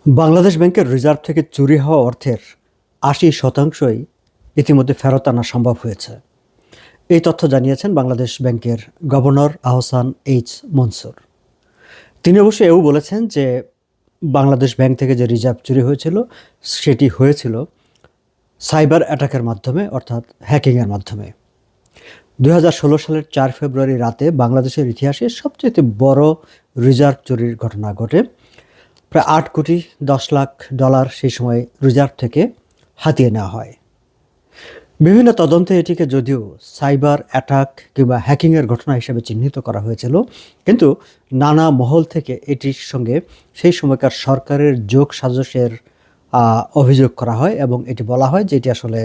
বাংলাদেশ ব্যাংকের রিজার্ভ থেকে চুরি হওয়া অর্থের ৮০% ইতিমধ্যে ফেরত আনা সম্ভব হয়েছে। এই তথ্য জানিয়েছেন বাংলাদেশ ব্যাংকের গভর্নর আহসান এইচ মনসুর। তিনি অবশ্য এও বলেছেন যে বাংলাদেশ ব্যাংক থেকে যে রিজার্ভ চুরি হয়েছিল সেটি হয়েছিল সাইবার অ্যাটাকের মাধ্যমে, অর্থাৎ হ্যাকিংয়ের মাধ্যমে। ২০১৬ সালের ৪ ফেব্রুয়ারি রাতে বাংলাদেশের ইতিহাসে সবচেয়ে বড় রিজার্ভ চুরির ঘটনা ঘটে। প্রায় ৮,১০,০০,০০০ সেই সময় রিজার্ভ থেকে হাতিয়ে নেওয়া হয়। বিভিন্ন তদন্তে এটিকে যদিও সাইবার অ্যাটাক কিংবা হ্যাকিংয়ের ঘটনা হিসেবে চিহ্নিত করা হয়েছিল, কিন্তু নানা মহল থেকে এটির সঙ্গে সেই সময়কার সরকারের যোগ সাজসের অভিযোগ করা হয় এবং এটি বলা হয় যে এটি আসলে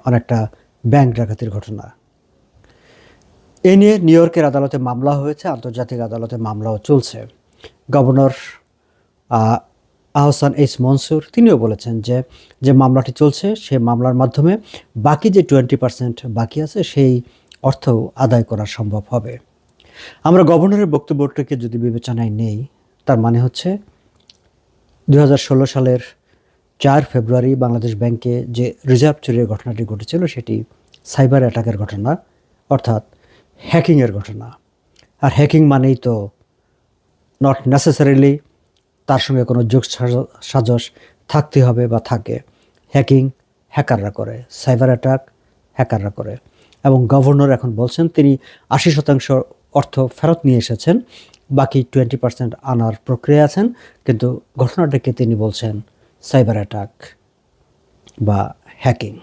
অনেকটা ব্যাংক ডাকাতির ঘটনা। এ নিয়ে নিউ ইয়র্কের আদালতে মামলা হয়েছে, আন্তর্জাতিক আদালতে মামলাও চলছে। গভর্নর আহসান এইচ মনসুর তিনিও বলেছেন যে যে মামলাটি চলছে সে মামলার মাধ্যমে বাকি যে 20% বাকি আছে সেই অর্থ আদায় করা সম্ভব হবে। আমরা গভর্নরের বক্তব্যটিকে যদি বিবেচনায় নেই, তার মানে হচ্ছে ২০১৬ সালের ৪ ফেব্রুয়ারি বাংলাদেশ ব্যাংকে যে রিজার্ভ চুরির ঘটনাটি ঘটেছিল সেটি সাইবার অ্যাটাকের ঘটনা, অর্থাৎ হ্যাকিংয়ের ঘটনা। আর হ্যাকিং মানেই তো নট নেসেসারিলি তার সঙ্গে কোনো যোগ সাজস থাকতে হবে বা থাকে। হ্যাকিং হ্যাকাররা করে, সাইবার অ্যাটাক হ্যাকাররা করে। এবং গভর্নর এখন বলছেন তিনি ৮০% অর্থ ফেরত নিয়ে এসেছেন, বাকি 20% আনার প্রক্রিয়া আছেন, কিন্তু ঘটনাটাকে তিনি বলছেন সাইবার অ্যাটাক বা হ্যাকিং।